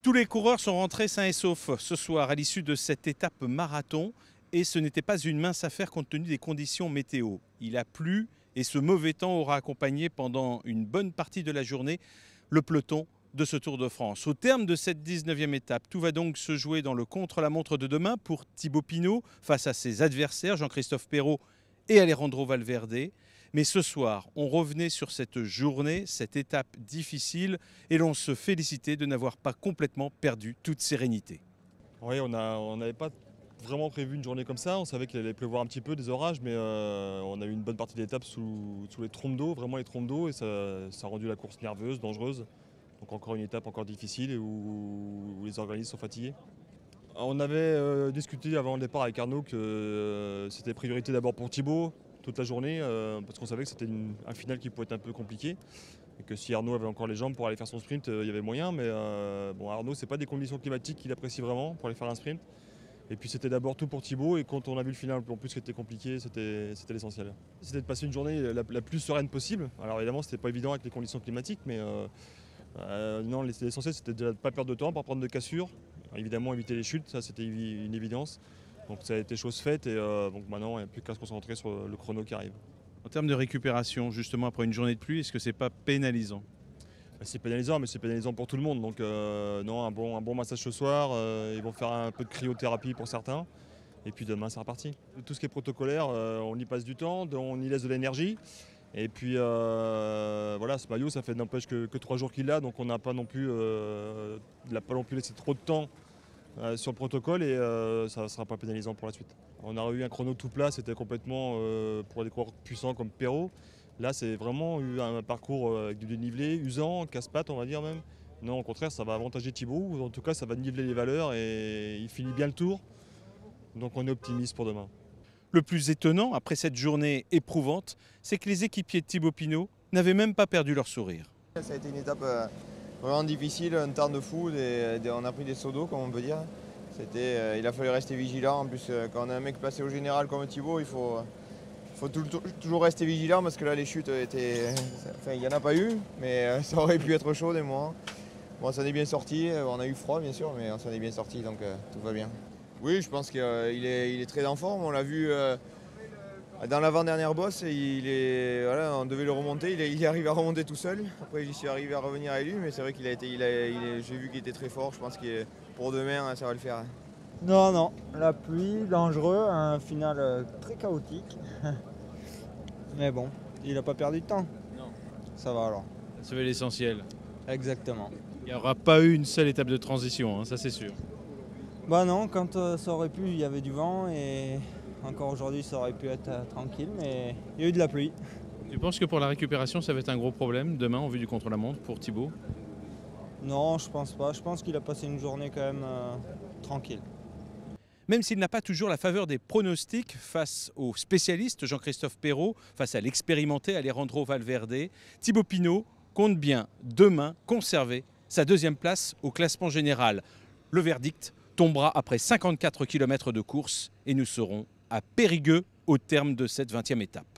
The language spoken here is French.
Tous les coureurs sont rentrés sains et saufs ce soir à l'issue de cette étape marathon. Et ce n'était pas une mince affaire compte tenu des conditions météo. Il a plu et ce mauvais temps aura accompagné pendant une bonne partie de la journée le peloton de ce Tour de France. Au terme de cette 19e étape, tout va donc se jouer dans le contre-la-montre de demain pour Thibaut Pinot face à ses adversaires Jean-Christophe Perrault et Alejandro Valverde. Mais ce soir, on revenait sur cette journée, cette étape difficile, et l'on se félicitait de n'avoir pas complètement perdu toute sérénité. Oui, on n'avait pas vraiment prévu une journée comme ça. On savait qu'il allait pleuvoir un petit peu, des orages, mais on a eu une bonne partie de l'étape sous les trompes d'eau, vraiment les trompes d'eau, et ça a rendu la course nerveuse, dangereuse. Donc encore une étape encore difficile et où les organismes sont fatigués. On avait discuté avant le départ avec Arnaud que c'était priorité d'abord pour Thibaut toute la journée, parce qu'on savait que c'était un final qui pouvait être un peu compliqué. Et que si Arnaud avait encore les jambes pour aller faire son sprint, il y avait moyen. Mais bon, Arnaud, c'est pas des conditions climatiques qu'il apprécie vraiment pour aller faire un sprint. Et puis c'était d'abord tout pour Thibaut. Et quand on a vu le final en plus qui était compliqué, c'était l'essentiel. C'était de passer une journée la plus sereine possible. Alors évidemment, c'était pas évident avec les conditions climatiques, mais non, l'essentiel c'était de ne pas perdre de temps, pas prendre de cassures. Évidemment, éviter les chutes, ça c'était une évidence. Donc ça a été chose faite et donc maintenant il n'y a plus qu'à se concentrer sur le chrono qui arrive. En termes de récupération, justement après une journée de pluie, est-ce que c'est pas pénalisant ? C'est pénalisant, mais c'est pénalisant pour tout le monde. Donc non, un bon massage ce soir. Ils vont faire un peu de cryothérapie pour certains. Et puis demain, c'est reparti. Tout ce qui est protocolaire, on y passe du temps, on y laisse de l'énergie. Et puis voilà, ce maillot, ça fait n'empêche que 3 jours qu'il a. Donc on n'a pas non plus, il n'a pas non plus laissé trop de temps sur le protocole et ça ne sera pas pénalisant pour la suite. On a eu un chrono tout plat, c'était complètement pour des coureurs puissants comme Perrault. Là, c'est vraiment eu un parcours avec du dénivelé, usant, casse-pattes, on va dire même. Non, au contraire, ça va avantager Thibaut. En tout cas, ça va niveler les valeurs et il finit bien le tour. Donc on est optimiste pour demain. Le plus étonnant, après cette journée éprouvante, c'est que les équipiers de Thibaut Pinot n'avaient même pas perdu leur sourire. Ça a été une étape vraiment difficile, un temps de fou, on a pris des seaux d'eau, comme on peut dire. Il a fallu rester vigilant. En plus, quand on a un mec placé au général comme Thibaut, il faut toujours rester vigilant parce que là, les chutes étaient... Enfin, il n'y en a pas eu, mais ça aurait pu être chaud des moments. Bon, ça en est bien sorti. On a eu froid, bien sûr, mais on s'en est bien sorti, donc tout va bien. Oui, je pense qu'il est très en forme. On l'a vu dans l'avant-dernière bosse. Voilà, on devait le remonter. Il est arrivé à remonter tout seul. Après, j'y suis arrivé à revenir avec lui, mais c'est vrai j'ai vu qu'il était très fort. Je pense que pour demain, ça va le faire. Non, la pluie, dangereux, un final très chaotique. Mais bon, il n'a pas perdu de temps. Non. Ça va alors. C'est l'essentiel. Exactement. Il n'y aura pas eu une seule étape de transition, ça c'est sûr. Bah non, quand ça aurait pu, il y avait du vent et encore aujourd'hui ça aurait pu être tranquille, mais il y a eu de la pluie. Tu penses que pour la récupération, ça va être un gros problème demain en vue du contre-la-montre pour Thibaut ? Non, je pense pas. Je pense qu'il a passé une journée quand même tranquille. Même s'il n'a pas toujours la faveur des pronostics face au spécialiste Jean-Christophe Perrault, face à l'expérimenté Alejandro Valverde, Thibaut Pinot compte bien demain conserver sa deuxième place au classement général. Le verdict tombera après 54 km de course et nous serons à Périgueux au terme de cette 20e étape.